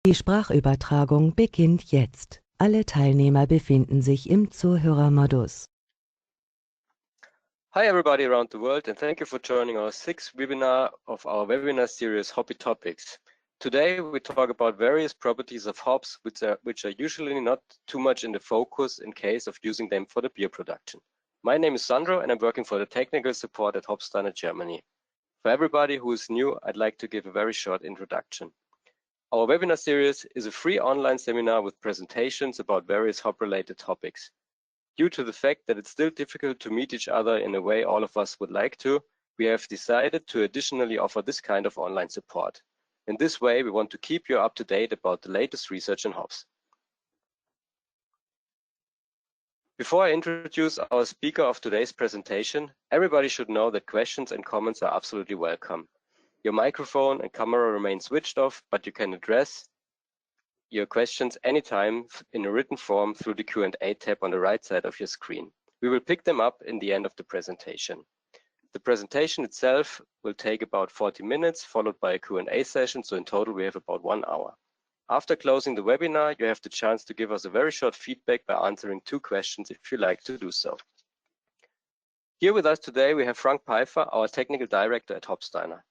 Die Sprachübertragung beginnt jetzt. Alle Teilnehmer befinden sich im Zuhörermodus. Hi everybody around the world, and thank you for joining our 6th webinar of our webinar series Hoppy Topics. Today we talk about various properties of hops which are usually not too much in the focus in case of using them for the beer production. My name is Sandro and I'm working for the technical support at Hopsteiner, Germany. For everybody who is new, I'd like to give a very short introduction. Our webinar series is a free online seminar with presentations about various hop-related topics. Due to the fact that it's still difficult to meet each other in a way all of us would like to, we have decided to additionally offer this kind of online support. In this way, we want to keep you up to date about the latest research in hops. Before I introduce our speaker of today's presentation, everybody should know that questions and comments are absolutely welcome. Your microphone and camera remain switched off, but you can address your questions anytime in a written form through the Q&A tab on the right side of your screen. We will pick them up in the end of the presentation. The presentation itself will take about 40 minutes, followed by a Q&A session, so in total we have about 1 hour. After closing the webinar, you have the chance to give us a very short feedback by answering 2 questions if you like to do so. Here with us today we have Frank Peifer, our technical director at Hopsteiner.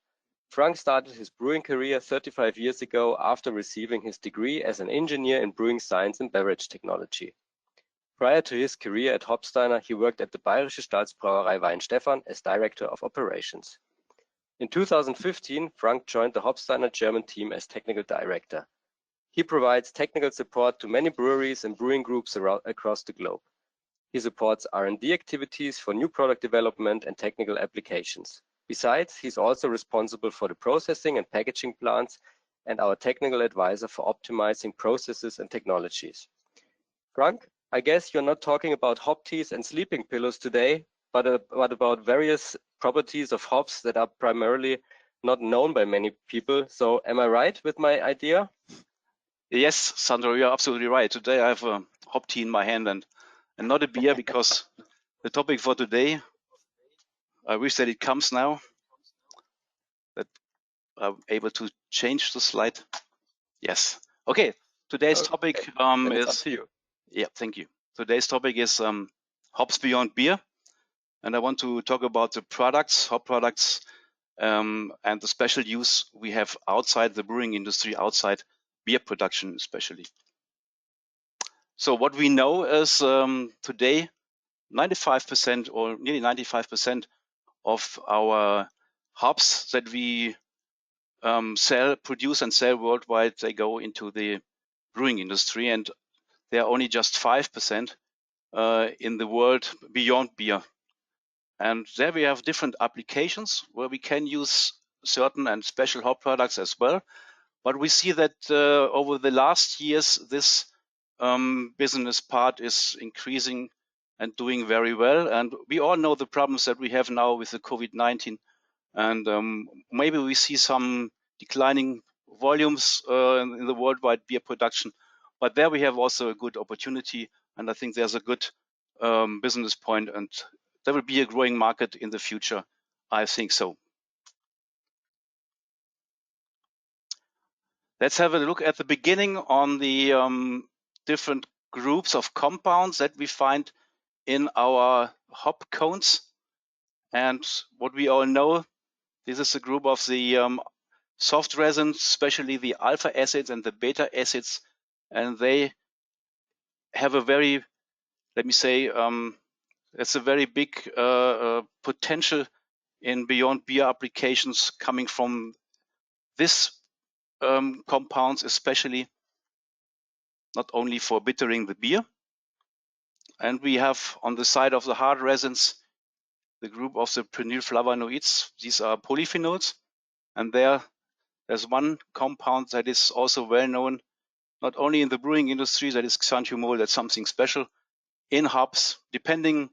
Frank started his brewing career 35 years ago after receiving his degree as an engineer in brewing science and beverage technology. Prior to his career at Hopsteiner, he worked at the Bayerische Staatsbrauerei Weinstefan as director of operations. In 2015, Frank joined the Hopsteiner German team as technical director. He provides technical support to many breweries and brewing groups across the globe. He supports R&D activities for new product development and technical applications. Besides, he's also responsible for the processing and packaging plants and our technical advisor for optimizing processes and technologies. Frank, I guess you're not talking about hop teas and sleeping pillows today, but about various properties of hops that are primarily not known by many people. So am I right with my idea? Yes, Sandro, you're absolutely right. Today I have a hop tea in my hand and not a beer because the topic for today, I wish that it comes now, that I'm able to change the slide. Yes. Okay. Today's topic is up to you. Yeah, thank you. Today's topic is hops beyond beer, and I want to talk about the products, hop products, and the special use we have outside the brewing industry, outside beer production especially. So what we know is today 95% or nearly 95% of our hops that we produce and sell worldwide, they go into the brewing industry, and there are only just 5% in the world beyond beer. And there we have different applications where we can use certain and special hop products as well. But we see that over the last years, this business part is increasing and doing very well. And we all know the problems that we have now with the COVID-19. And maybe we see some declining volumes in the worldwide beer production. But there we have also a good opportunity. And I think there's a good business point. And there will be a growing market in the future. I think so. Let's have a look at the beginning on the different groups of compounds that we find in our hop cones. And what we all know, this is a group of the soft resins, especially the alpha acids and the beta acids. And they have a very, let me say, it's a very big potential in beyond beer applications coming from this compounds, especially not only for bittering the beer. And we have on the side of the hard resins the group of the prenylflavonoids. These are polyphenols, and there's one compound that is also well known not only in the brewing industry, that is xanthumol. That's something special in hops, depending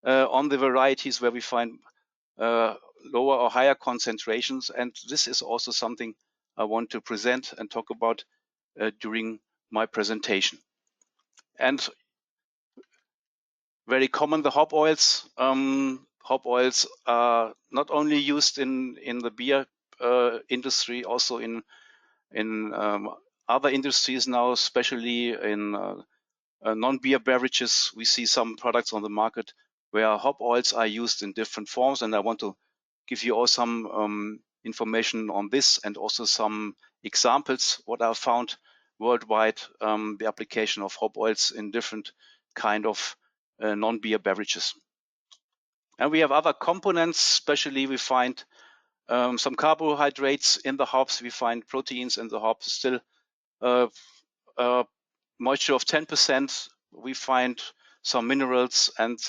on the varieties where we find lower or higher concentrations. And this is also something I want to present and talk about during my presentation. And very common, the hop oils. Hop oils are not only used in the beer industry, also in other industries now, especially in non-beer beverages, we see some products on the market where hop oils are used in different forms, and I want to give you all some information on this and also some examples what I found worldwide, the application of hop oils in different kind of non-beer beverages. And we have other components, especially we find some carbohydrates in the hops, we find proteins in the hops, still moisture of 10%, we find some minerals, and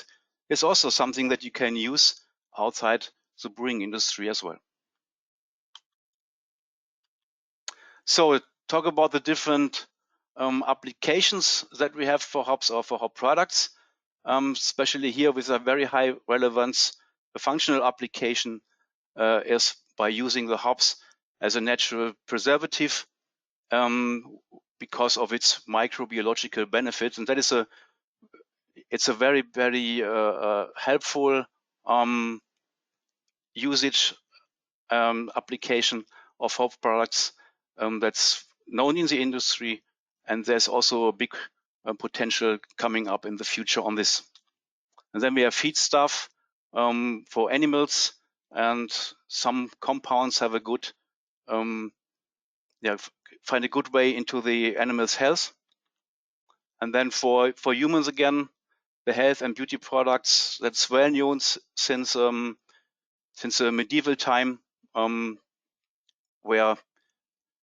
it's also something that you can use outside the brewing industry as well. So talk about the different applications that we have for hops or for hop products, especially here with a very high relevance. The functional application is by using the hops as a natural preservative because of its microbiological benefit, and that is it's a very, very helpful usage application of hop products that's known in the industry, and there's also a big potential coming up in the future on this. And then we have feed stuff for animals, and some compounds have a good find a good way into the animal's health. And then for humans again, the health and beauty products that's well known since the medieval time, where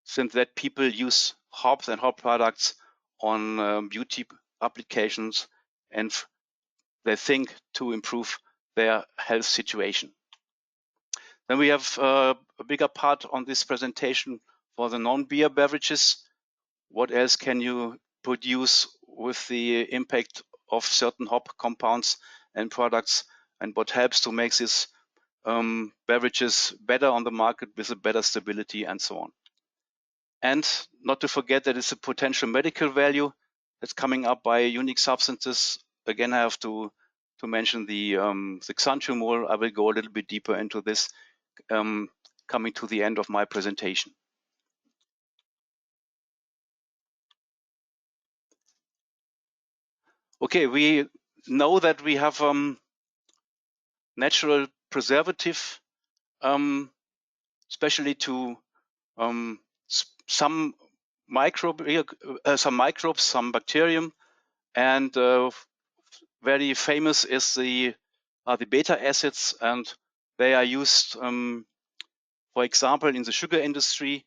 since that people use hops and hop products on beauty applications, and they think to improve their health situation. Then we have a bigger part on this presentation for the non-beer beverages. What else can you produce with the impact of certain hop compounds and products, and what helps to make these beverages better on the market with a better stability and so on. And not to forget that it's a potential medical value that's coming up by unique substances. Again, I have to mention the xanthomol. I will go a little bit deeper into this coming to the end of my presentation. Okay, we know that we have natural preservative, especially to some microbes, some bacterium, and very famous is the beta acids, and they are used, for example, in the sugar industry.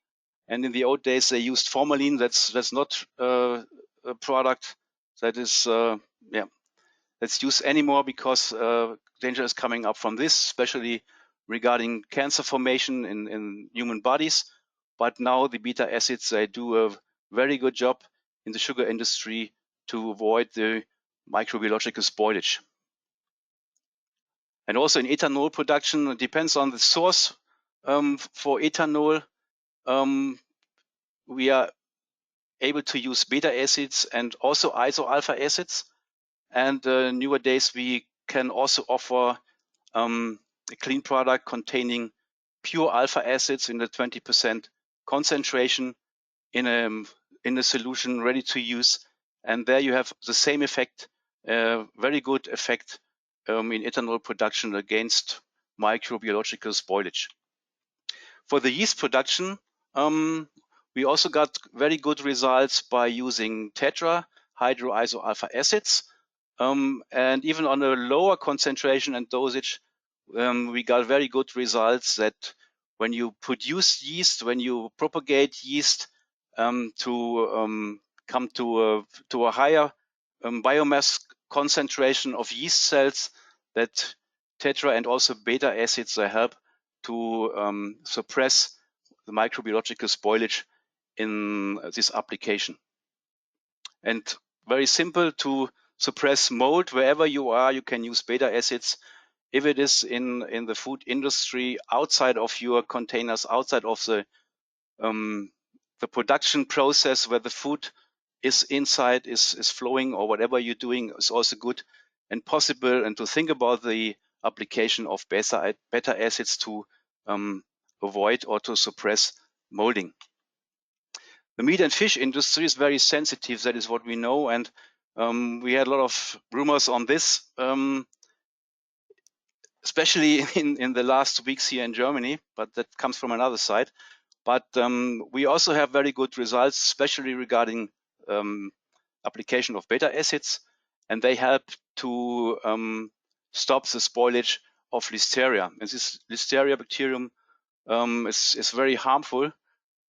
And in the old days, they used formalin. That's not a product that is that's used anymore, because danger is coming up from this, especially regarding cancer formation in human bodies. But now the beta acids, they do a very good job in the sugar industry to avoid the microbiological spoilage. And also in ethanol production, it depends on the source. For ethanol, we are able to use beta acids and also iso-alpha acids. And nowadays, we can also offer a clean product containing pure alpha acids in the 20% concentration in a solution ready to use. And there you have the same effect, very good effect in ethanol production against microbiological spoilage. For the yeast production, we also got very good results by using tetrahydroisoalpha acids. And even on a lower concentration and dosage, we got very good results that when you produce yeast, when you propagate yeast to come to a higher biomass concentration of yeast cells, that tetra and also beta acids help to suppress the microbiological spoilage in this application. And very simple to suppress mold wherever you are, you can use beta acids. If it is in the food industry, outside of your containers, outside of the production process where the food is inside, is flowing, or whatever you're doing is also good and possible, and to think about the application of beta acids to avoid or to suppress molding. The meat and fish industry is very sensitive. That is what we know, and we had a lot of rumors on this, especially in the last weeks here in Germany, but that comes from another side. But we also have very good results, especially regarding application of beta acids, and they help to stop the spoilage of Listeria. And this Listeria bacterium is very harmful,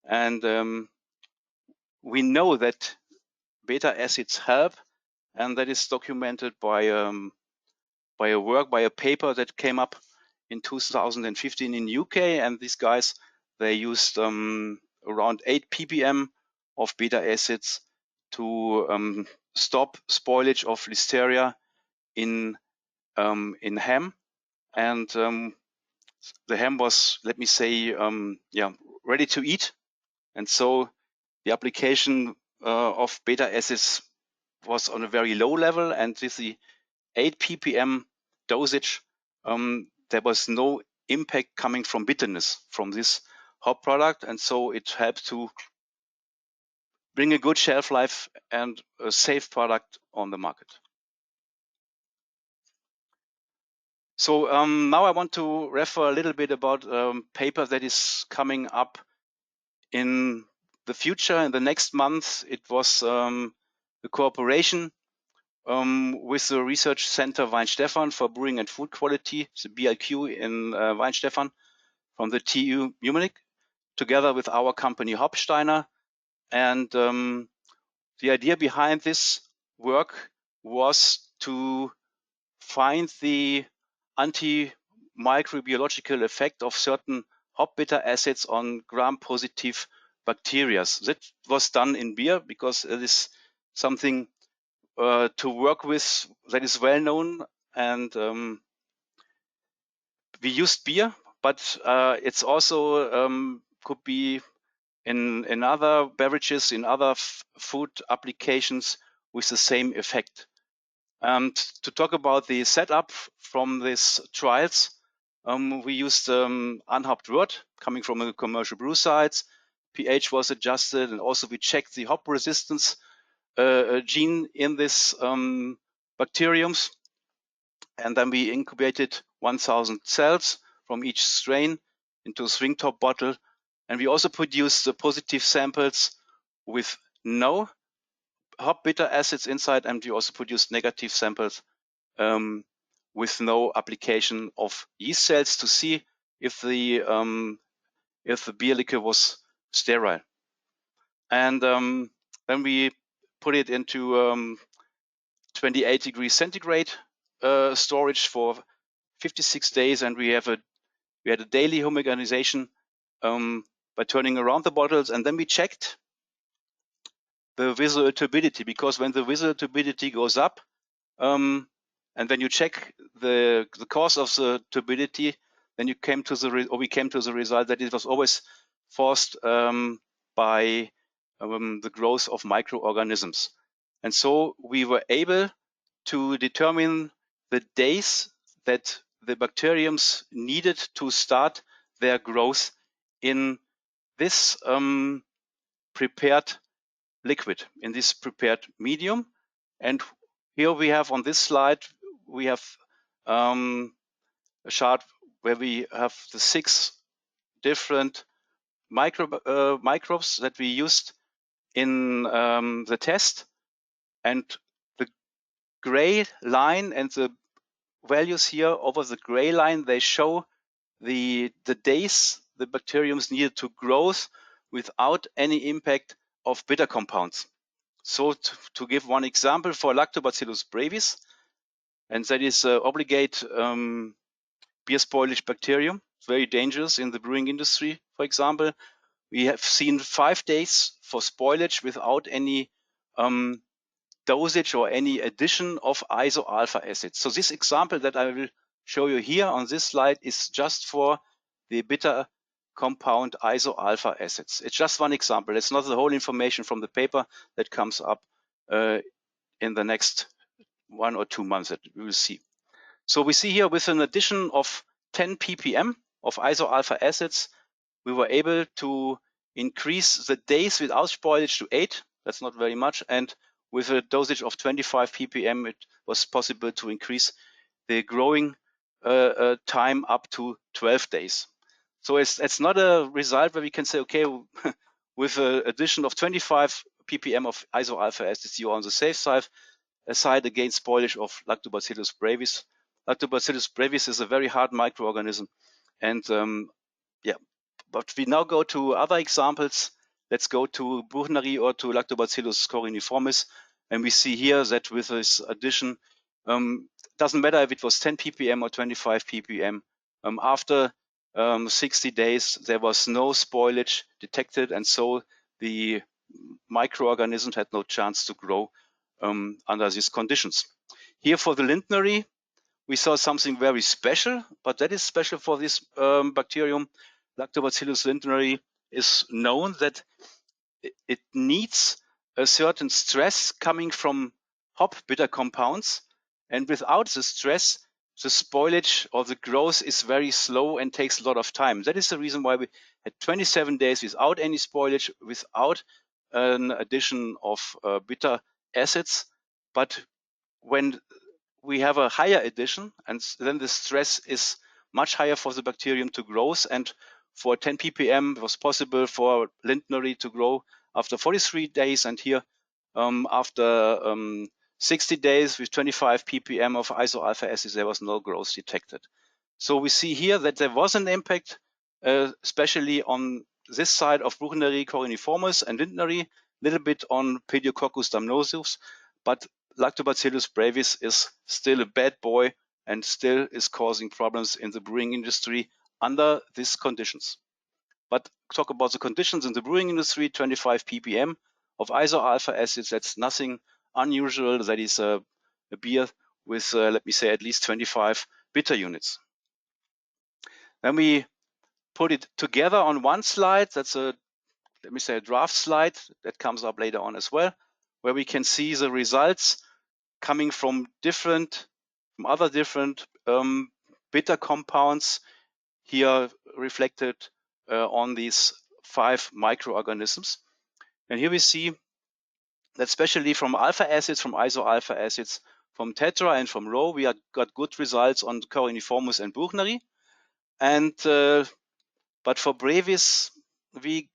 and we know that beta acids help, and that is documented by a paper that came up in 2015 in UK, and these guys, they used around 8 ppm of beta acids to stop spoilage of Listeria in ham, and the ham was, let me say, ready to eat, and so the application of beta acids was on a very low level, and with the 8 ppm dosage, there was no impact coming from bitterness from this hop product, and so it helped to bring a good shelf life and a safe product on the market. So now I want to refer a little bit about paper that is coming up in the future. In the next month, it was a cooperation with the Research Center Weinstefan for Brewing and Food Quality, the BLQ in Weinstefan, from the TU Munich, together with our company Hopsteiner. And the idea behind this work was to find the anti-microbiological effect of certain hop bitter acids on gram-positive bacteria. That was done in beer because it is something to work with that is well known, and we used beer, but it's also could be in other beverages, in other food applications with the same effect. And to talk about the setup from these trials, we used unhopped wort coming from a commercial brew sites. pH was adjusted, and also we checked the hop resistance gene in this bacteriums, and then we incubated 1,000 cells from each strain into a swing top bottle, and we also produced the positive samples with no hop bitter acids inside, and we also produced negative samples with no application of yeast cells to see if the beer liquor was sterile. And then we put it into 28 degrees centigrade storage for 56 days, and we had a daily homogenization by turning around the bottles, and then we checked the visual turbidity, because when the visual turbidity goes up, and when you check the cause of the turbidity, then we came to the result that it was always forced by the growth of microorganisms. And so we were able to determine the days that the bacteriums needed to start their growth in this prepared liquid, in this prepared medium. And here we have on this slide, we have a chart where we have the 6 different microbes that we used in the test, and the gray line and the values here over the gray line, they show the days the bacteriums needed to grow without any impact of bitter compounds. So to give one example, for Lactobacillus brevis, and that is obligate beer spoilage bacterium, very dangerous in the brewing industry, for example. We have seen 5 days for spoilage without any dosage or any addition of iso-alpha acids. So this example that I will show you here on this slide is just for the bitter compound iso-alpha acids. It's just one example. It's not the whole information from the paper that comes up in the next 1 or 2 months that we will see. So we see here with an addition of 10 ppm of iso-alpha acids, we were able to increase the days without spoilage to 8. That's not very much. And with a dosage of 25 ppm, it was possible to increase the growing time up to 12 days. So it's not a result where we can say, okay, with an addition of 25 ppm of iso-alpha acids, you are on the safe side against spoilage of Lactobacillus brevis. Lactobacillus brevis is a very hard microorganism, and but we now go to other examples. Let's go to Buchneri or to Lactobacillus coriniformis, and we see here that with this addition, doesn't matter if it was 10 ppm or 25 ppm. After 60 days, there was no spoilage detected, and so the microorganisms had no chance to grow under these conditions. Here for the lindneri, we saw something very special, but that is special for this bacterium. Lactobacillus lindneri is known that it needs a certain stress coming from hop bitter compounds, and without the stress, the spoilage or the growth is very slow and takes a lot of time. That is the reason why we had 27 days without any spoilage, without an addition of bitter acids. But when we have a higher addition, and then the stress is much higher for the bacterium to grow, and for 10 ppm it was possible for lindneri to grow after 43 days, and here after 60 days with 25 ppm of iso-alpha acids, there was no growth detected. So we see here that there was an impact, especially on this side of Buchneri coriniformis and lindneri, a little bit on Pediococcus damnosus, but Lactobacillus brevis is still a bad boy and still is causing problems in the brewing industry under these conditions. But talk about the conditions in the brewing industry, 25 ppm of iso-alpha acids, that's nothing unusual. That is a beer with, let me say, at least 25 bitter units. Then we put it together on one slide. That's a, let me say, a draft slide that comes up later on as well, where we can see the results coming from other different bitter compounds here reflected on these 5 microorganisms. And here we see that especially from alpha acids, from iso-alpha acids, from tetra and from rho, we got good results on coriniformis and Buchneri. And but for brevis, we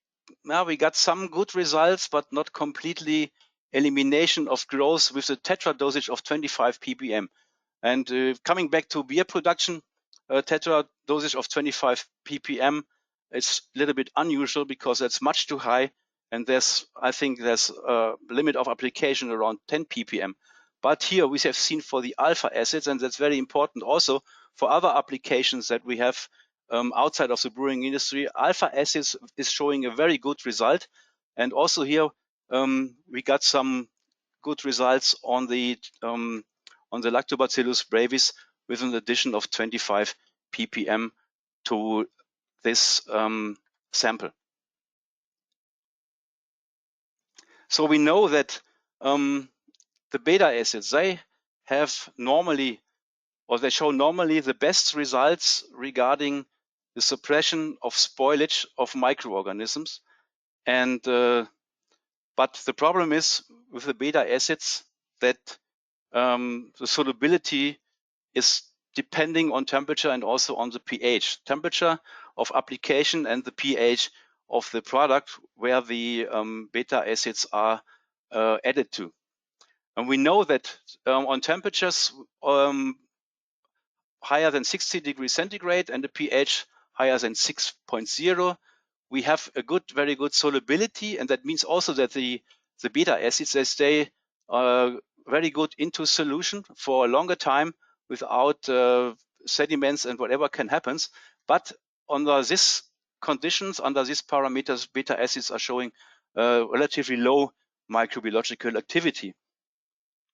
got some good results, but not completely elimination of growth with the tetra dosage of 25 ppm. And coming back to beer production, tetra dosage of 25 ppm is a little bit unusual because that's much too high, and I think there's a limit of application around 10 ppm. But here we have seen for the alpha acids, and that's very important also for other applications that we have outside of the brewing industry. Alpha acids is showing a very good result, and also here we got some good results on the Lactobacillus brevis with an addition of 25 ppm to this sample. So we know that the beta acids, they have normally, or they show normally the best results regarding the suppression of spoilage of microorganisms. And but the problem is with the beta acids that the solubility is depending on temperature and also on the pH. Temperature of application and the pH of the product where the beta acids are added to. And we know that on temperatures higher than 60 degrees centigrade and the pH higher than 6.0, we have a very good solubility, and that means also that the beta acids, they stay very good into solution for a longer time without sediments and whatever can happen. But under these conditions, under these parameters, beta acids are showing relatively low microbiological activity.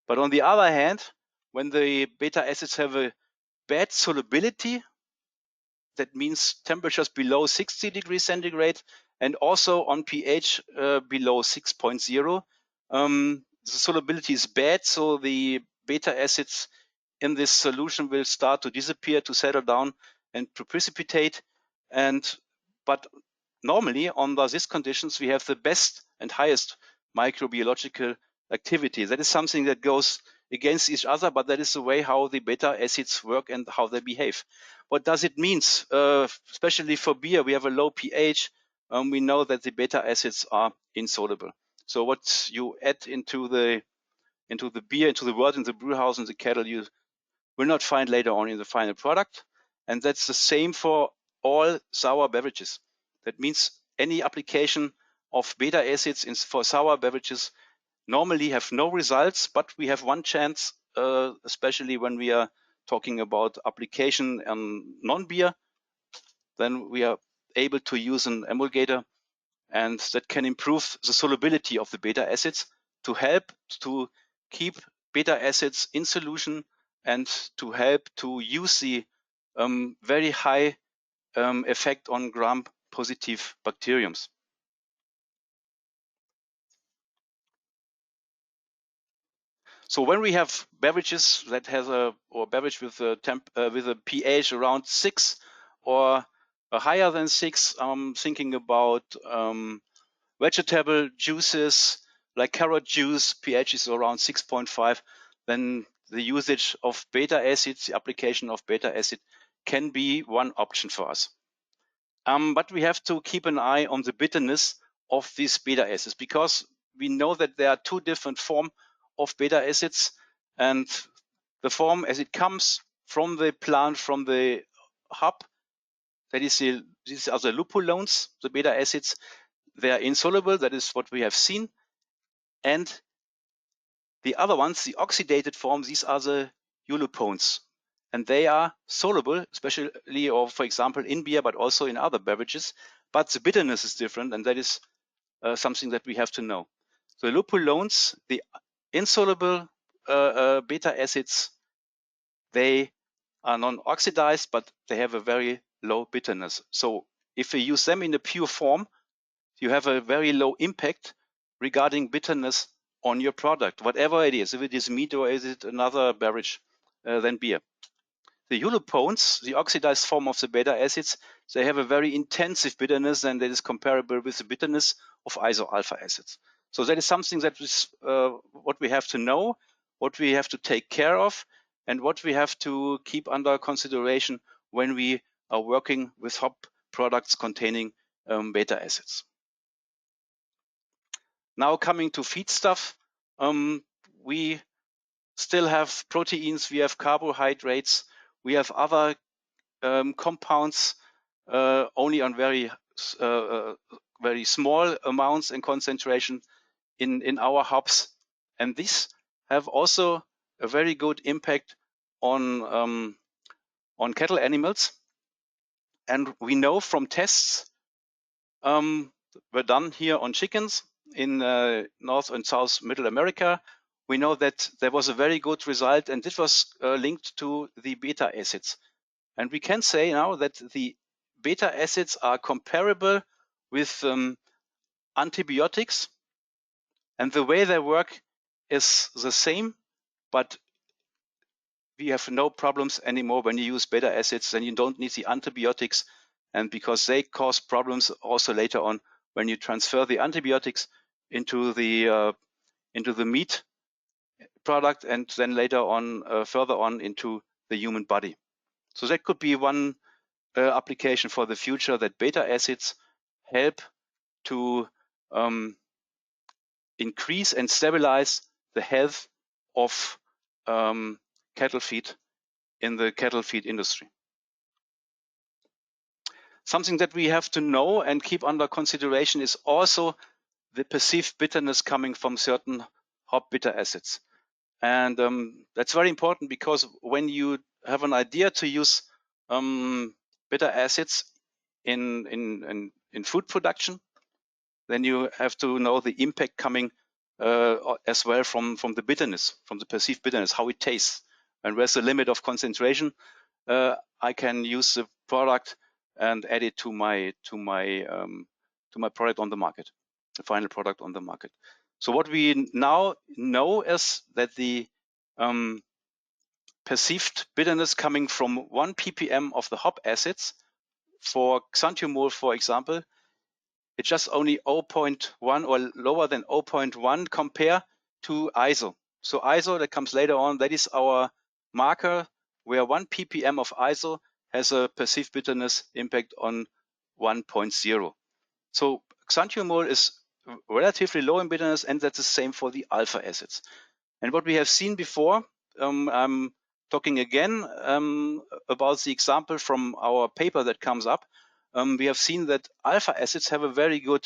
But on the other hand, when the beta acids have a bad solubility, that means temperatures below 60 degrees centigrade and also on pH below 6.0, the solubility is bad, so the beta acids in this solution will start to disappear, to settle down and to precipitate. But normally under these conditions, we have the best and highest microbiological activity. That is something that goes against each other, but that is the way how the beta acids work and how they behave. What does it mean? Especially for beer, we have a low pH. We know that the beta acids are insoluble. So what you add into the beer, into the wort, in the brew house, in the kettle, you will not find later on in the final product. And that's the same for all sour beverages. That means any application of beta acids for sour beverages normally have no results, but we have one chance, especially when we are talking about application on non-beer. Then we are able to use an emulgator, and that can improve the solubility of the beta acids to help to keep beta acids in solution and to help to use the very high effect on gram-positive bacteriums. So when we have beverages that has or beverage with a pH around 6 or higher than 6, I'm thinking about vegetable juices like carrot juice, pH is around 6.5, then the usage of beta acids, the application of beta acid can be one option for us. But we have to keep an eye on the bitterness of these beta acids, because we know that there are two different forms of beta acids, and the form as it comes from the plant, from the hop, that is these are the lupulones, the beta acids. They are insoluble, that is what we have seen. And the other ones, the oxidated form, these are the ulupones. And they are soluble, especially, or for example, in beer, but also in other beverages. But the bitterness is different, and that is something that we have to know. The lupulones, the insoluble beta acids, they are non-oxidized, but they have a very low bitterness. So if we use them in a pure form, you have a very low impact regarding bitterness on your product, whatever it is, if it is meat or is it another beverage than beer. The ulupones, the oxidized form of the beta acids, they have a very intensive bitterness, and that is comparable with the bitterness of iso-alpha acids. So that is something that is what we have to know, what we have to take care of, and what we have to keep under consideration when we are working with hop products containing beta acids. Now coming to feedstuff, we still have proteins, we have carbohydrates, we have other compounds only on very small amounts and concentration in our hops, and these have also a very good impact on cattle animals. And we know from tests were done here on chickens in North and South Middle America. We know that there was a very good result, and this was linked to the beta acids. And we can say now that the beta acids are comparable with antibiotics, and the way they work is the same, but we have no problems anymore when you use beta acids. Then you don't need the antibiotics, and because they cause problems also later on when you transfer the antibiotics into the meat product, and then later on further on into the human body. So that could be one application for the future, that beta acids help to increase and stabilize the health of cattle feed in the cattle feed industry. Something that we have to know and keep under consideration is also the perceived bitterness coming from certain hop beta acids. And that's very important, because when you have an idea to use beta acids in food production, then you have to know the impact coming as well from the bitterness, from the perceived bitterness, how it tastes, and where's the limit of concentration. I can use the product and add it to my product on the market, the final product on the market. So what we now know is that the perceived bitterness coming from 1 ppm of the hop acids for xanthomol, for example, it's just only 0.1 or lower than 0.1 compared to ISO. So ISO, that comes later on, that is our marker where 1 ppm of ISO has a perceived bitterness impact on 1.0. So xanthomol is relatively low in bitterness, and that's the same for the alpha acids. And what we have seen before, I'm talking again about the example from our paper that comes up. We have seen that alpha acids have a very good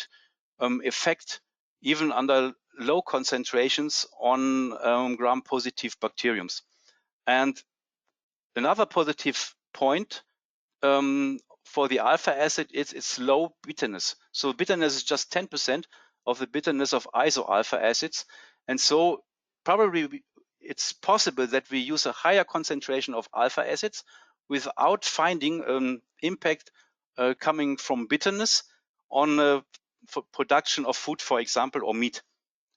effect even under low concentrations on gram-positive bacteriums. And another positive point for the alpha acid is its low bitterness. So bitterness is just 10% of the bitterness of iso-alpha acids. And so probably it's possible that we use a higher concentration of alpha acids without finding an impact coming from bitterness on for production of food, for example, or meat.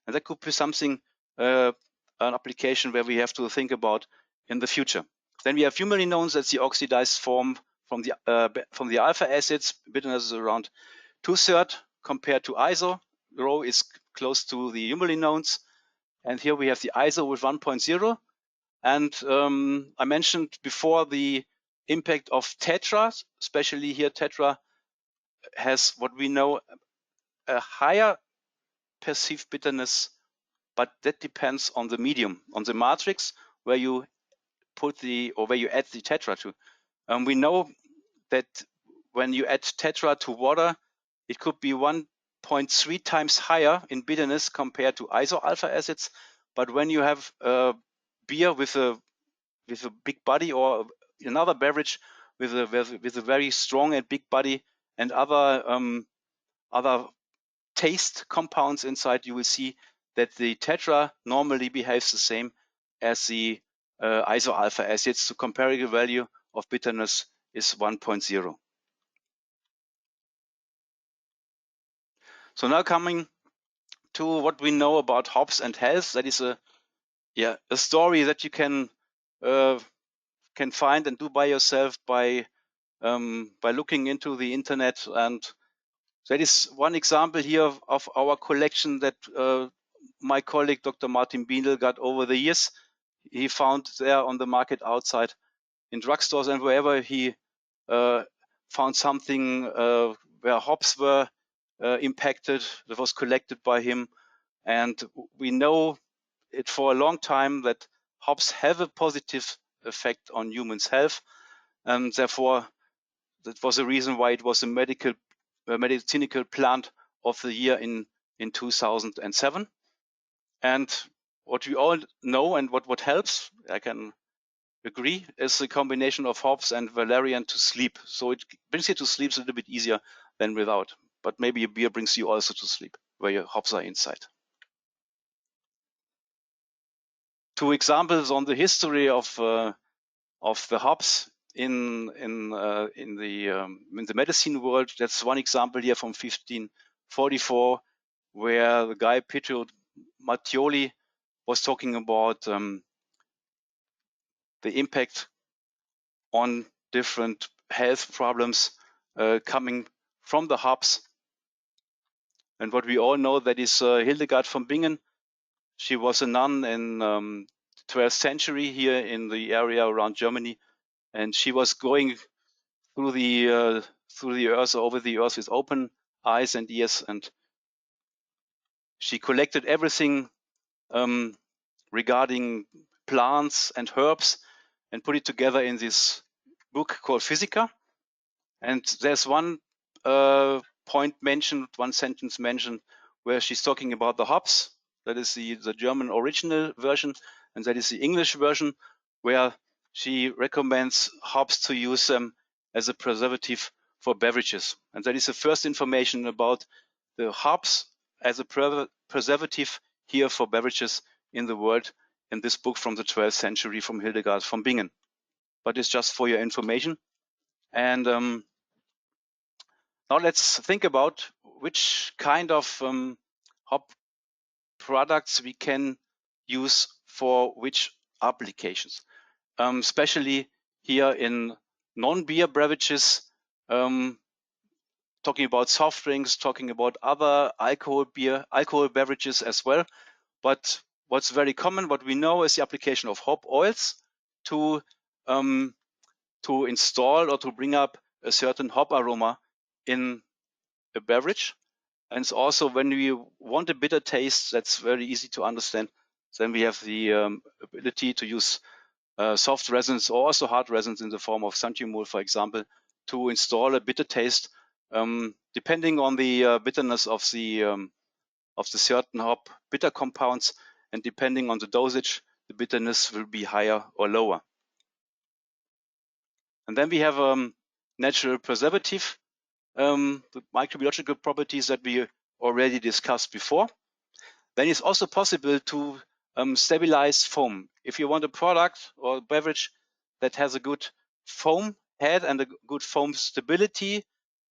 And that could be something, an application where we have to think about in the future. Then we have humulinones, that's the oxidized form from the alpha acids. Bitterness is around 2/3 compared to iso. Rho is close to the humulinones. And here we have the iso with 1.0. And I mentioned before the impact of tetra, especially here tetra has what we know a higher perceived bitterness, but that depends on the medium, on the matrix where you put where you add the tetra to. We know that when you add tetra to water, it could be 1.3 times higher in bitterness compared to iso-alpha acids. But when you have a beer with a big body or another beverage with a very strong and big body and other taste compounds inside, you will see that the tetra normally behaves the same as the iso-alpha acids. The comparative value of bitterness is 1.0. So now coming to what we know about hops and health, that is a story that you can find and do by yourself by looking into the internet. And that is one example here of our collection that my colleague Dr. Martin Biendl got over the years. He found there on the market outside in drugstores and wherever he found something where hops were impacted, that was collected by him. And we know it for a long time that hops have a positive effect on humans' health, and therefore that was the reason why it was a medicinal plant of the year in 2007. And what we all know and what helps, I can agree, is the combination of hops and valerian to sleep. So it brings you to sleep a little bit easier than without. But maybe a beer brings you also to sleep where your hops are inside. Two examples on the history of the hops in the medicine world. That's one example here from 1544, where the guy Pietro Mattioli was talking about the impact on different health problems coming from the hops. And what we all know, that is Hildegard von Bingen. She was a nun in 12th century here in the area around Germany, and she was going through the earth, over the earth with open eyes and ears, and she collected everything regarding plants and herbs and put it together in this book called Physica. And there's one point mentioned, one sentence mentioned, where she's talking about the hops. That is the German original version, and that is the English version, where she recommends hops to use them as a preservative for beverages. And that is the first information about the hops as a preservative here for beverages in the world in this book from the 12th century from Hildegard von Bingen. But it's just for your information. And now let's think about which kind of hop products we can use for which applications, especially here in non-beer beverages. talking about soft drinks, talking about other alcohol beverages as well. But what's very common, what we know, is the application of hop oils to install or to bring up a certain hop aroma in a beverage. And it's also when we want a bitter taste, that's very easy to understand. Then we have the ability to use soft resins or also hard resins in the form of xanthumol, for example, to install a bitter taste, depending on the bitterness of the certain hop bitter compounds, and depending on the dosage, the bitterness will be higher or lower. And then we have natural preservative, the microbiological properties that we already discussed before. Then it's also possible to stabilize foam. If you want a product or a beverage that has a good foam head and a good foam stability,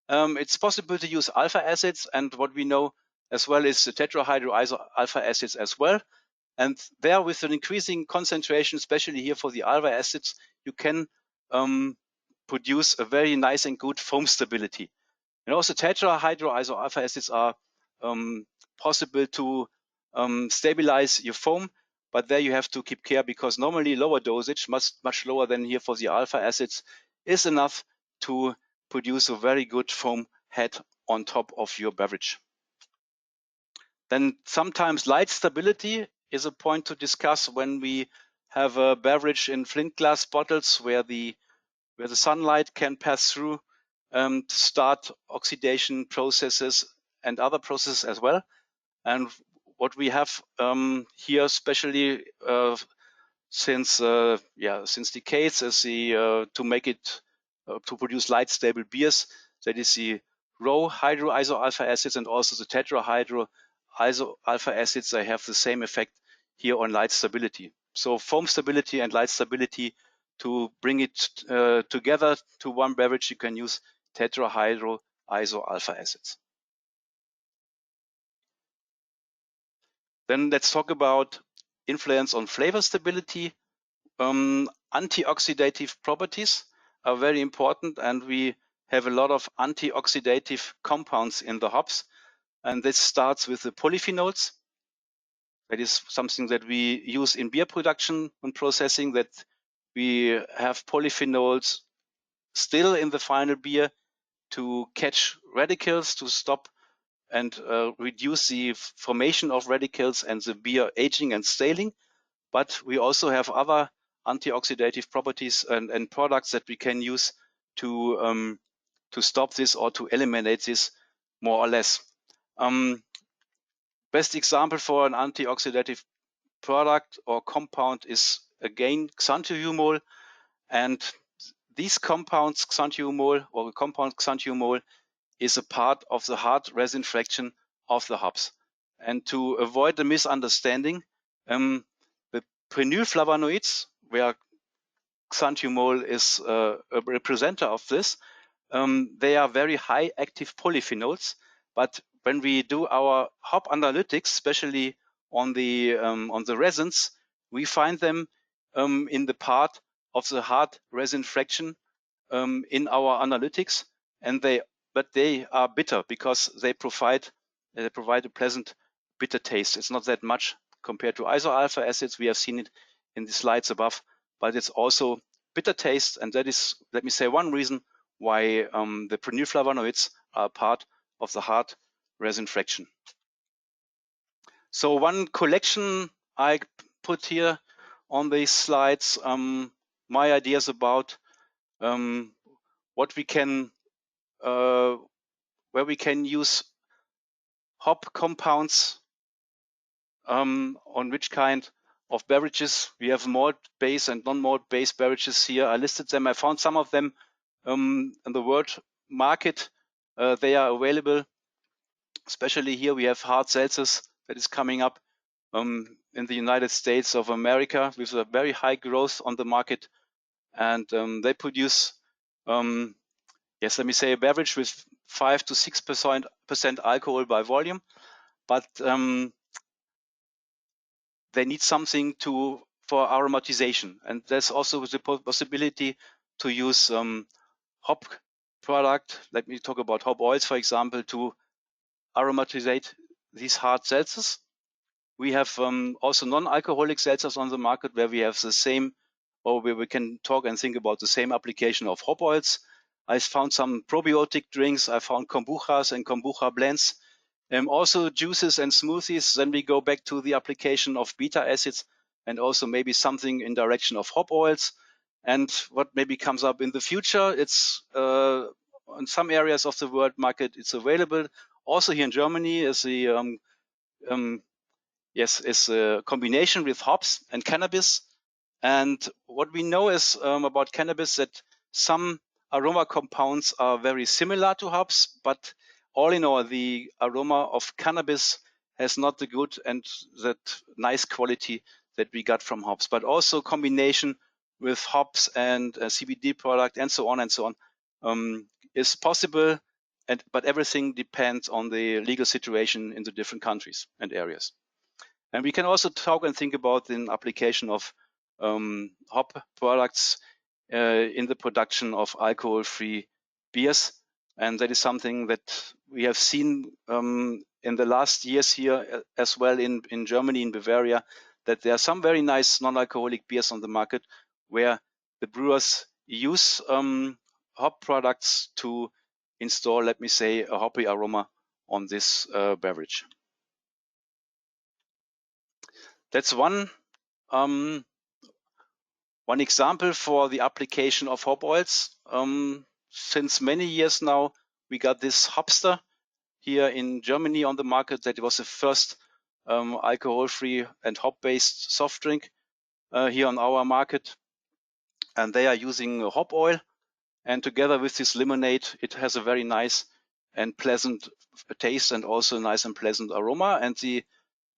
it's possible to use alpha acids, and what we know as well is the tetrahydroiso alpha acids as well. And there, with an increasing concentration, especially here for the alpha acids, you can produce a very nice and good foam stability. And also tetrahydroiso alpha acids are possible to stabilize your foam, but there you have to keep care, because normally lower dosage, much lower than here for the alpha acids, is enough to produce a very good foam head on top of your beverage. Then sometimes light stability is a point to discuss when we have a beverage in flint glass bottles where the sunlight can pass through to start oxidation processes and other processes as well. And what we have here, especially since decades, is the to make it to produce light stable beers. That is the raw hydroiso alpha acids and also the tetrahydroiso alpha acids. They have the same effect here on light stability. So foam stability and light stability, to bring it together to one beverage, you can use tetrahydroiso alpha acids. Then let's talk about influence on flavor stability. Antioxidative properties are very important, and we have a lot of antioxidative compounds in the hops. And this starts with the polyphenols. That is something that we use in beer production and processing, that we have polyphenols still in the final beer to catch radicals, to stop and reduce the formation of radicals and the beer aging and staling. But we also have other antioxidative properties and products that we can use to stop this or to eliminate this more or less. Best example for an antioxidative product or compound is again xanthumol, and these compounds, xanthumol or the compound xanthumol, is a part of the hard resin fraction of the hops. And to avoid the misunderstanding, the prenylflavonoids, where xanthumol is a representative of this, they are very high active polyphenols. But when we do our hop analytics, especially on the resins, we find them in the part of the hard resin fraction in our analytics, and they are bitter because they provide a pleasant bitter taste. It's not that much compared to iso-alpha acids. We have seen it in the slides above, but it's also bitter taste, and that is, let me say, one reason why the prenylflavonoids are part of the hard resin fraction. So one collection I put here on these slides, my ideas about what we can, where we can use hop compounds on which kind of beverages. We have malt-based and non-malt-based beverages here. I listed them. I found some of them in the world market. They are available. Especially here we have hard seltzers that is coming up in the United States of America with a very high growth on the market. And they produce, yes, let me say, a beverage with 5 to 6% alcohol by volume. But they need something for aromatization, and there's also the possibility to use hop product, let me talk about hop oils, for example, to aromatizate these hard seltzers. We have also non-alcoholic seltzers on the market where we have the same, or where we can talk and think about the same application of hop oils. I found some probiotic drinks. I found kombuchas and kombucha blends. Also juices and smoothies. Then we go back to the application of beta acids and also maybe something in direction of hop oils. And what maybe comes up in the future, it's in some areas of the world market, it's available. Also here in Germany is the is a combination with hops and cannabis. And what we know is about cannabis that some aroma compounds are very similar to hops, but all in all, the aroma of cannabis has not the good and that nice quality that we got from hops, but also combination with hops and CBD product and so on is possible. But everything depends on the legal situation in the different countries and areas. And we can also talk and think about the application of hop products in the production of alcohol-free beers. And that is something that we have seen in the last years here as well in Germany, in Bavaria, that there are some very nice non-alcoholic beers on the market where the brewers use hop products to install, let me say, a hoppy aroma on this beverage. That's one example for the application of hop oils. Since many years now, we got this Hopsteiner here in Germany on the market. That was the first alcohol-free and hop-based soft drink here on our market. And they are using hop oil. And together with this lemonade, it has a very nice and pleasant taste and also nice and pleasant aroma. And the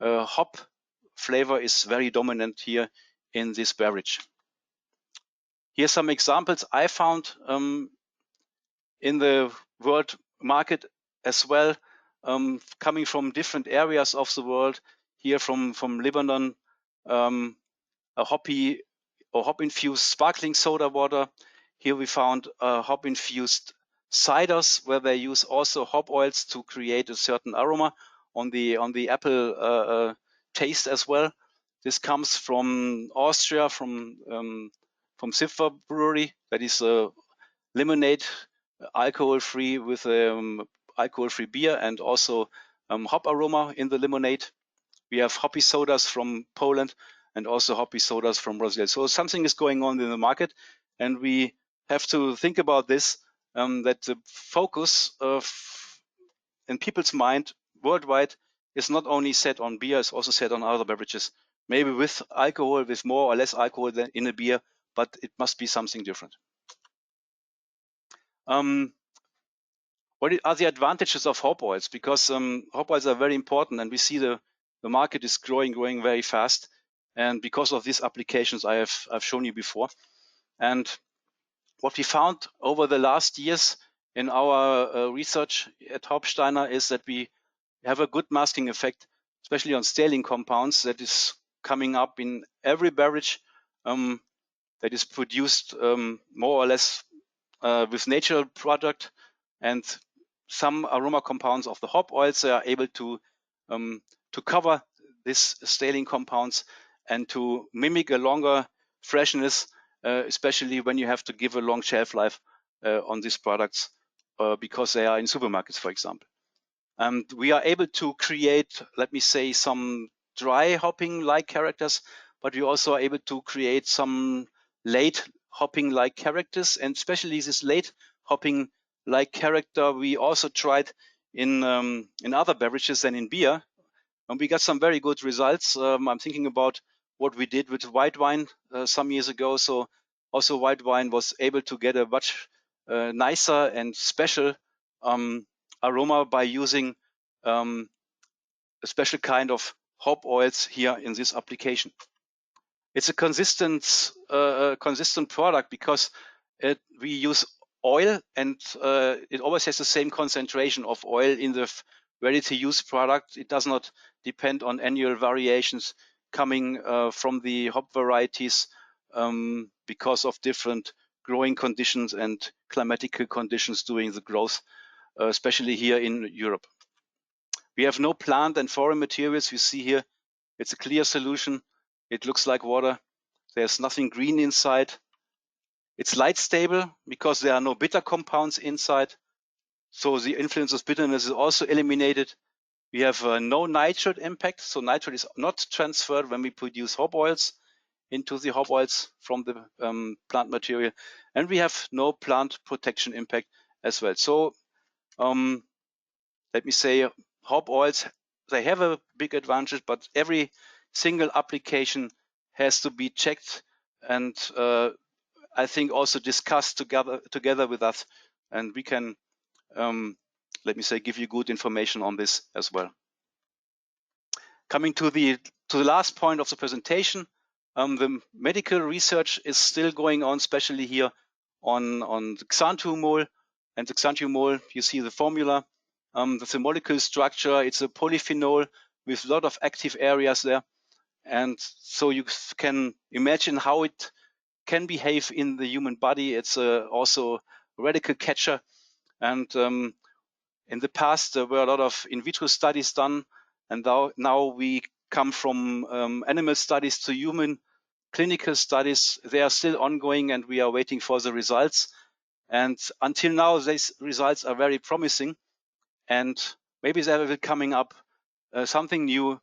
hop flavor is very dominant here in this beverage. Here's some examples I found in the world market as well, coming from different areas of the world. Here from Lebanon, a hoppy or hop-infused sparkling soda water. Here we found hop-infused ciders where they use also hop oils to create a certain aroma on the apple taste as well. This comes from Austria, from Peifer brewery. That is a lemonade, alcohol-free with alcohol-free beer and also hop aroma in the lemonade. We have hoppy sodas from Poland and also hoppy sodas from Brazil. So something is going on in the market, and we have to think about this, that the focus in people's mind worldwide is not only set on beer, it's also set on other beverages, maybe with alcohol, with more or less alcohol than in a beer, but it must be something different. What are the advantages of hop oils? Because hop oils are very important, and we see the market is growing very fast. And because of these applications I've shown you before. And what we found over the last years in our research at Hopsteiner is that we have a good masking effect, especially on staling compounds, that is coming up in every beverage that is produced more or less with natural product. And some aroma compounds of the hop oils are able to cover these staling compounds and to mimic a longer freshness, especially when you have to give a long shelf life on these products because they are in supermarkets, for example. And we are able to create, let me say, some dry hopping-like characters, but we also are able to create some late hopping-like characters, and especially this late hopping-like character we also tried in other beverages than in beer, and we got some very good results. I'm thinking about what we did with white wine some years ago. So also white wine was able to get a much nicer and special aroma by using a special kind of hop oils here in this application. It's a consistent product because we use oil, and it always has the same concentration of oil in the ready-to-use product. It does not depend on annual variations coming from the hop varieties because of different growing conditions and climatical conditions during the growth, especially here in Europe. We have no plant and foreign materials. You see here, it's a clear solution. It looks like water. There's nothing green inside. It's light stable because there are no bitter compounds inside. So the influence of bitterness is also eliminated. We have no nitrate impact. So nitrate is not transferred when we produce hop oils into the hop oils from the plant material. And we have no plant protection impact as well. So let me say, hop oils, they have a big advantage, but every single application has to be checked and I think also discussed together with us, and we can, let me say, give you good information on this as well. Coming to the last point of the presentation, the medical research is still going on, especially here on the xanthomol. And the xanthomol, you see the formula. The molecule structure, it's a polyphenol with a lot of active areas there. And so you can imagine how it can behave in the human body. It's also a radical catcher. And in the past, there were a lot of in vitro studies done. And now we come from animal studies to human clinical studies. They are still ongoing and we are waiting for the results. And until now, these results are very promising. And maybe there will be coming up something new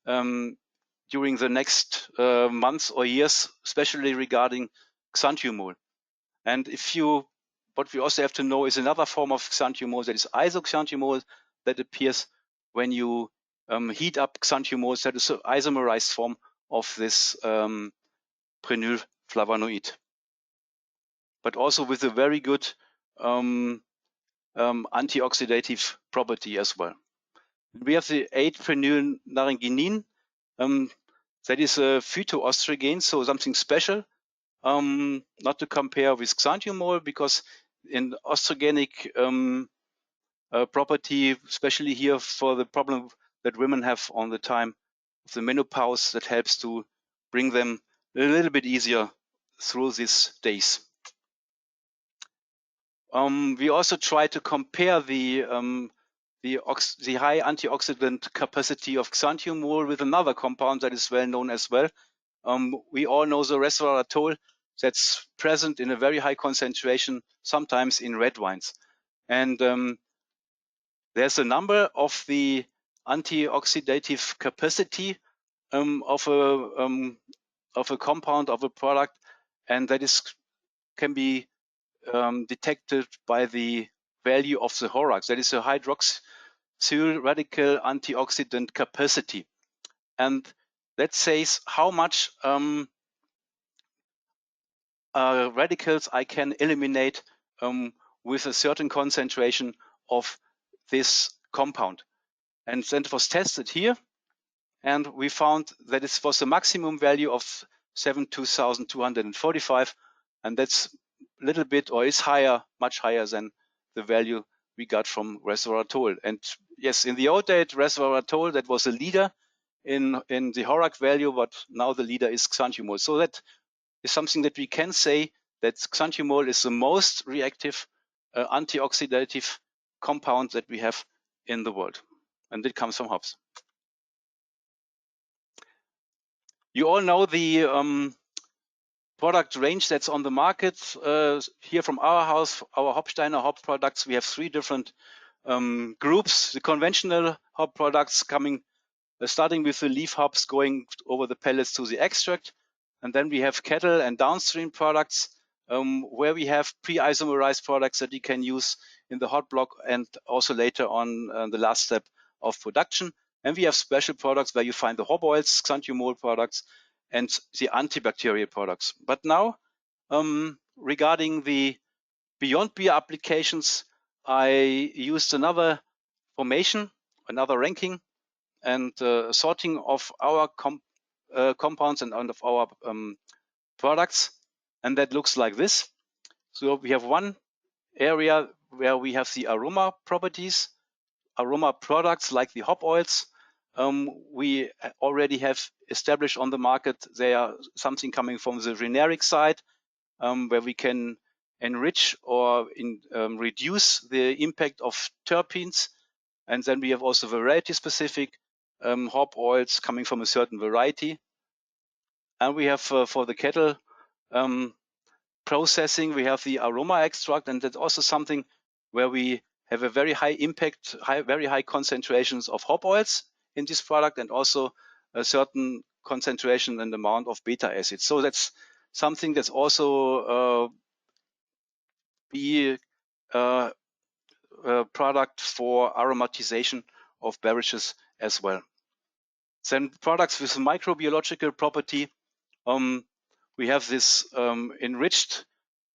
during the next months or years, especially regarding xanthomol. And what we also have to know is another form of xanthomol, that is isoxanthomol, that appears when you heat up xanthomol. That is an isomerized form of this prenylflavonoid, but also with a very good antioxidative property as well. We have the 8-prenylnaringenin. That is a phytoestrogen, so something special, not to compare with xanthomol, because in oestrogenic property, especially here for the problem that women have on the time of the menopause, that helps to bring them a little bit easier through these days. We also try to compare the high antioxidant capacity of xanthomol with another compound that is well known as well. We all know the resveratrol that's present in a very high concentration, sometimes in red wines. And there's a number of the antioxidative capacity of a compound, of a product, and that can be detected by the value of the horax. That is a hydroxyl radical antioxidant capacity. And that says how much radicals I can eliminate with a certain concentration of this compound. And then it was tested here, and we found that it was a maximum value of 72,245, and that's a little bit, or is higher, much higher than the value we got from resveratrol. And yes, in the old days, resveratrol, that was a leader in the horax value, but now the leader is xanthomol. So that is something that we can say, that xanthomol is the most reactive antioxidative compound that we have in the world, and it comes from hops. You all know the product range that's on the market. Here from our house, our Hopsteiner hop products, we have 3 different groups. The conventional hop products starting with the leaf hops, going over the pellets to the extract. And then we have kettle and downstream products, where we have pre-isomerized products that you can use in the hot block and also later on the last step of production. And we have special products where you find the hop oils, xanthomol products, and the antibacterial products. But now, regarding the beyond beer applications, I used another formation, another ranking, and sorting of our compounds and of our products, and that looks like this. So we have one area where we have the aroma properties, aroma products like the hop oils. We already have established on the market. They are something coming from the generic side, where we can enrich or reduce the impact of terpenes. And then we have also variety-specific hop oils coming from a certain variety. And we have for the kettle processing, we have the aroma extract, and that's also something where we have a very high impact, very high concentrations of hop oils in this product, and also a certain concentration and amount of beta acids. So that's something that's also be a product for aromatization of beverages as well. Then products with microbiological property, we have this enriched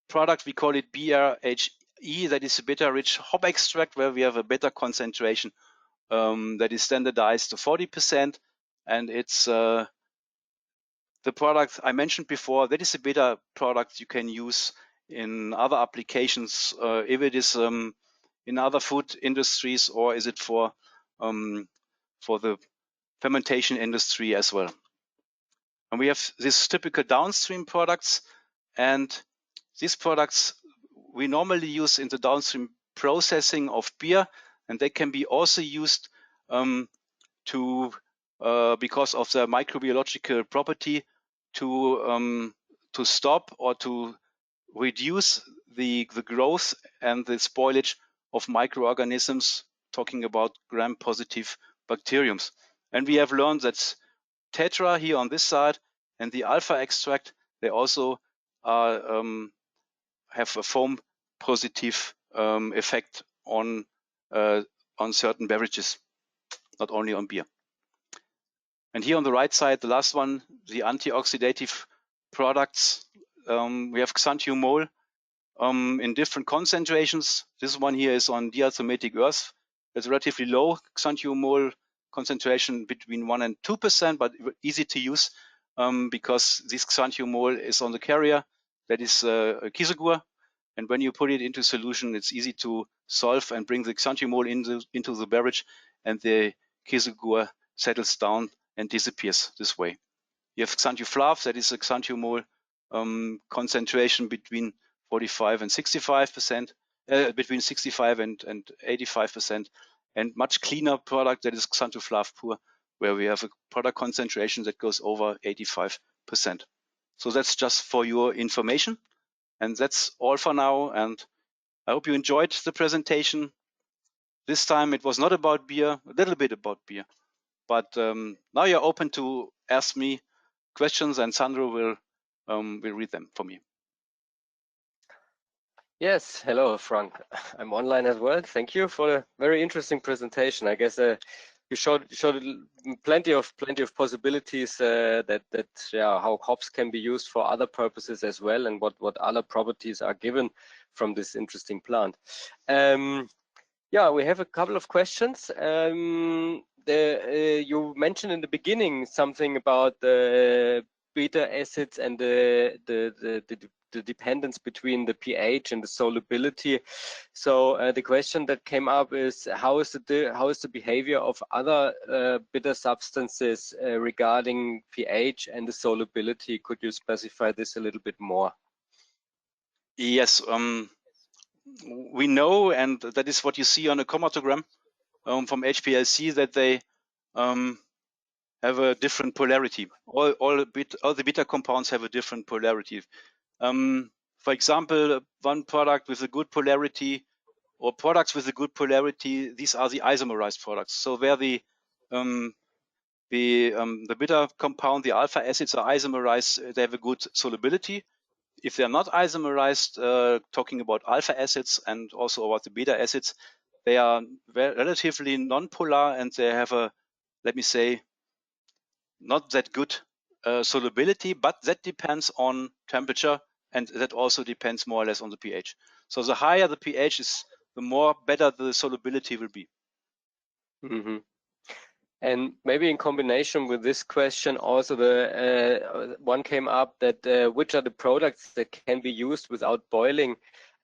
product, we call it BRHE, that is a beta-rich hop extract, where we have a beta concentration that is standardized to 40%, and it's the product I mentioned before. That is a beta product you can use in other applications, if it is in other food industries, or is it for the fermentation industry as well. And we have these typical downstream products, and these products we normally use in the downstream processing of beer, and they can be also used because of their microbiological property to stop or to reduce the growth and the spoilage of microorganisms, talking about gram-positive bacteriums. And we have learned that tetra here on this side and the alpha extract, they also have a foam positive effect on certain beverages, not only on beer. And here on the right side, the last one, the antioxidative products. We have xanthiumol in different concentrations. This one here is on diatomatic earth. It's relatively low xanthiumol concentration, between 1% and 2%, but easy to use because this xanthiumol is on the carrier, that is a kieselguhr. And when you put it into solution, it's easy to solve and bring the xanthiumol into the beverage, and the kieselguhr settles down and disappears this way. You have xanthoflav, that is a xanthiumol concentration between 45 and 65%, between 65 and 85%, and much cleaner product, that is xanthoflav pur, where we have a product concentration that goes over 85%. So that's just for your information. And that's all for now, and I hope you enjoyed the presentation. This time it was not about beer, a little bit about beer, but now you're open to ask me questions, and Sandro will read them for me. Yes, hello Frank. I'm online as well. Thank you for a very interesting presentation. I guess you showed plenty of possibilities that how hops can be used for other purposes as well, and what other properties are given from this interesting plant. Yeah, we have a couple of questions. You mentioned in the beginning something about the beta acids and the dependence between the pH and the solubility. So the question that came up is how is the behavior of other bitter substances regarding pH and the solubility? Could you specify this a little bit more? Yes, we know, and that is what you see on a chromatogram from HPLC, that they have a different polarity. All the bitter compounds have a different polarity. For example, one product with a good polarity, or products with a good polarity, these are the isomerized products. So where the bitter compound, the alpha acids, are isomerized, they have a good solubility. If they're not isomerized, talking about alpha acids and also about the beta acids, they are relatively non-polar, and they have a, let me say, not that good solubility, but that depends on temperature, and that also depends more or less on the pH. So the higher the pH is, the more better the solubility will be. Mm-hmm. And maybe in combination with this question, also the one came up that which are the products that can be used without boiling?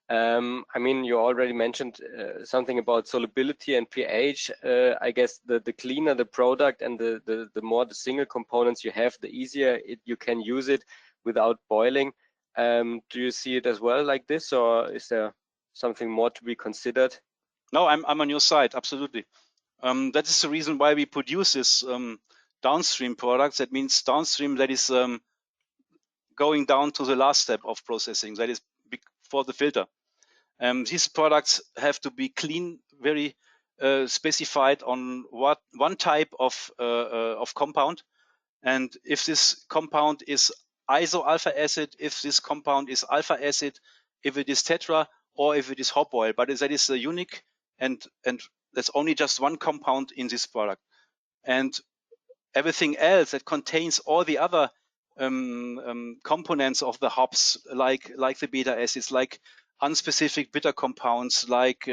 I mean, you already mentioned something about solubility and pH. I guess the cleaner the product and the more the single components you have, the easier you can use it without boiling. Do you see it as well like this, or is there something more to be considered? No, I'm on your side, absolutely. That is the reason why we produce this downstream products. That means downstream, that is going down to the last step of processing, that is for the filter. These products have to be clean, very specified on what one type of compound. And if this compound is iso alpha acid, if this compound is alpha acid, if it is tetra, or if it is hop oil, but that is unique, and that's only just one compound in this product. And everything else that contains all the other components of the hops, like the beta acids, like unspecific bitter compounds, like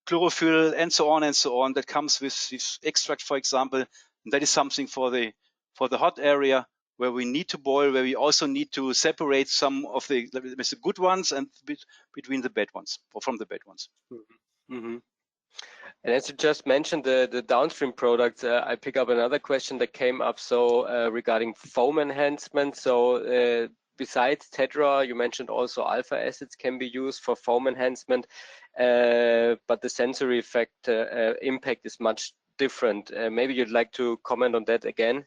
chlorophyll, and so on, that comes with this extract, for example. And that is something for the hot area, where we need to boil, where we also need to separate some of the good ones and between the bad ones, or from the bad ones. Mm-hmm. And as you just mentioned, the downstream products, I pick up another question that came up. So regarding foam enhancement. So besides tetra, you mentioned also alpha acids can be used for foam enhancement, but the sensory effect impact is much different. Maybe you'd like to comment on that again,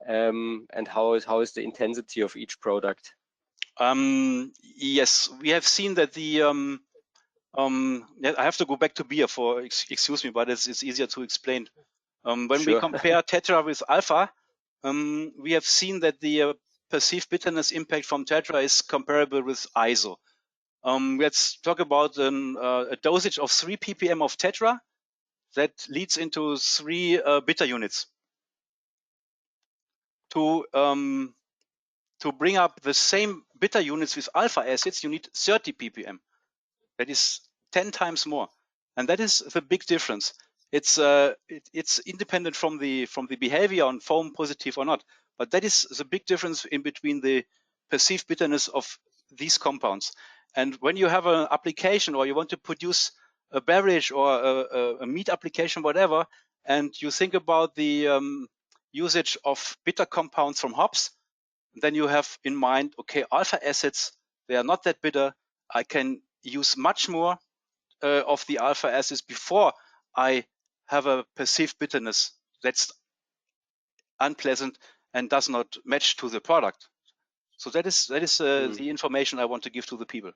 and how is the intensity of each product? Yes, we have seen that the I have to go back to beer for excuse me, but it's easier to explain. When Sure. we compare tetra with alpha, we have seen that the perceived bitterness impact from tetra is comparable with iso. Let's talk about a dosage of 3 ppm of tetra that leads into 3 bitter units. To bring up the same bitter units with alpha acids, you need 30 ppm. That is 10 times more, and that is the big difference. It's independent from the behavior on foam positive or not, but that is the big difference in between the perceived bitterness of these compounds. And when you have an application, or you want to produce a beverage or a meat application, whatever, and you think about the usage of bitter compounds from hops, then you have in mind, okay, alpha acids, they are not that bitter. I can use much more of the alpha acids before I have a perceived bitterness that's unpleasant and does not match to the product. So that is the information I want to give to the people.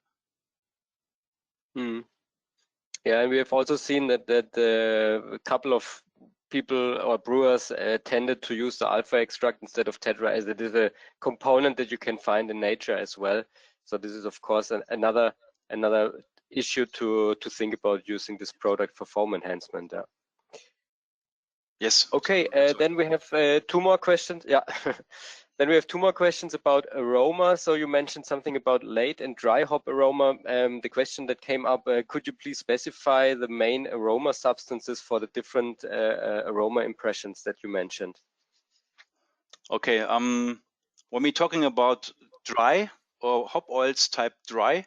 Yeah, and we have also seen that a couple of people or brewers tended to use the alpha extract instead of tetra, as it is a component that you can find in nature as well. So this is of course another issue to think about using this product for foam enhancement. Yes. Okay, then we have 2 more questions. Yeah. Then we have 2 more questions about aroma. So you mentioned something about late and dry hop aroma. The question that came up, could you please specify the main aroma substances for the different aroma impressions that you mentioned? Okay, when we're talking about dry or hop oils type dry,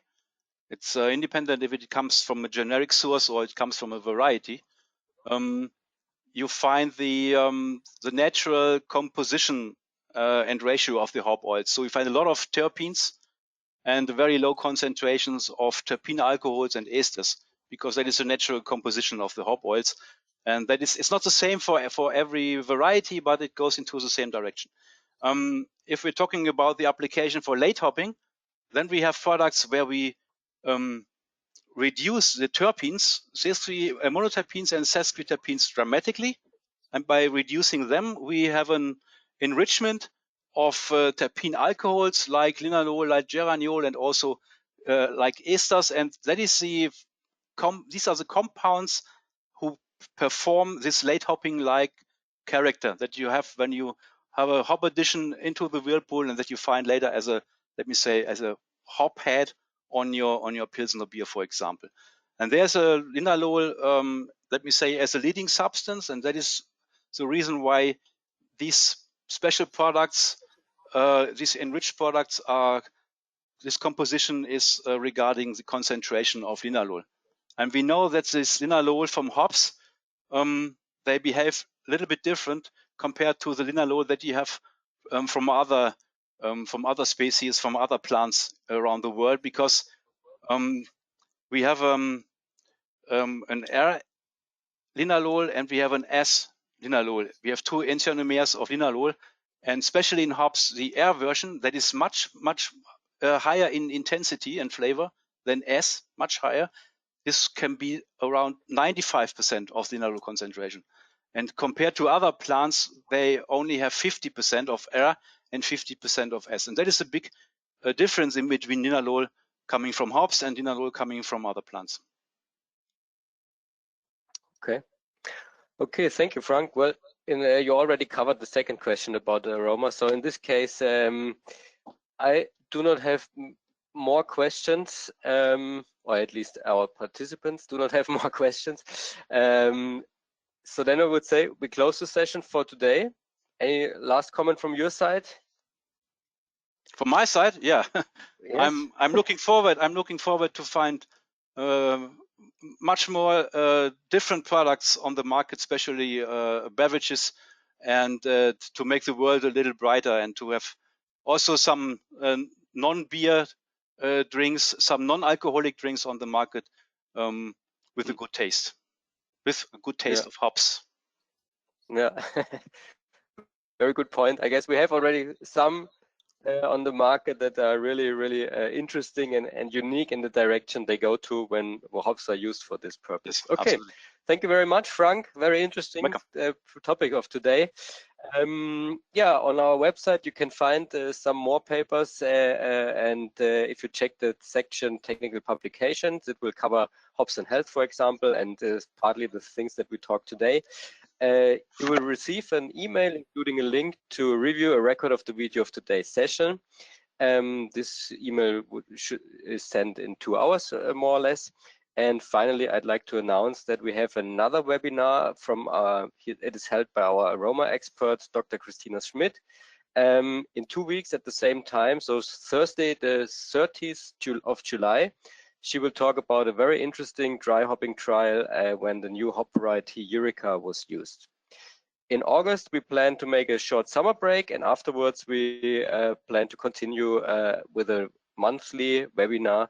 it's independent if it comes from a generic source or it comes from a variety. You find the natural composition and ratio of the hop oils. So you find a lot of terpenes and very low concentrations of terpene alcohols and esters, because that is the natural composition of the hop oils. And that is, it's not the same for every variety, but it goes into the same direction. If we're talking about the application for late hopping, then we have products where we reduce the terpenes, monoterpenes and sesquiterpenes dramatically. And by reducing them, we have an enrichment of terpene alcohols like linalool, like geraniol, and also like esters. And that is these are the compounds who perform this late hopping like character that you have when you have a hop addition into the whirlpool, and that you find later as a, let me say, as a hop head on your Pilsner beer, for example. And there's a linalool, let me say, as a leading substance, and that is the reason why these special products, these enriched products, this composition is regarding the concentration of linalool. And we know that this linalool from hops, they behave a little bit different compared to the linalool that you have from other from other species, from other plants around the world, because we have an R linalool and we have an S linalool. We have two enantiomers of linalool, and especially in hops, the R version that is much higher in intensity and flavor than S, much higher. This can be around 95% of the linalool concentration. And compared to other plants, they only have 50% of R and 50% of S. And that is a big difference in between linalool coming from hops and linalool coming from other plants. Okay, thank you, Frank. Well, you already covered the second question about the aroma. So in this case, I do not have more questions, or at least our participants do not have more questions. So then I would say we close the session for today. Any last comment from your side? From my side, yeah. Yes. I'm looking forward. I'm looking forward to find much more different products on the market, especially beverages, and to make the world a little brighter, and to have also some non-beer drinks, some non-alcoholic drinks on the market with a good taste, of hops. Yeah, very good point. I guess we have already some on the market that are really interesting and unique in the direction they go to when hops are used for this purpose. Yes, okay, absolutely. Thank you very much, Frank. Very interesting topic of today. Yeah, on our website you can find some more papers, and if you check the section technical publications, it will cover hops and health, for example, and partly the things that we talked today. You will receive an email including a link to review a record of the video of today's session. This email is sent in 2 hours, more or less. And finally, I'd like to announce that we have another webinar from it is held by our aroma expert, Dr. Christina Schmidt, in 2 weeks at the same time. So Thursday, the 30th of July, she will talk about a very interesting dry hopping trial when the new hop variety Eureka was used. In August, we plan to make a short summer break, and afterwards we plan to continue with a monthly webinar.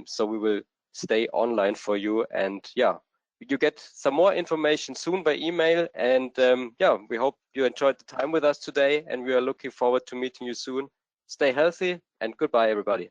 So we will stay online for you, and yeah, you get some more information soon by email. And yeah, we hope you enjoyed the time with us today, and we are looking forward to meeting you soon. Stay healthy, and goodbye, everybody.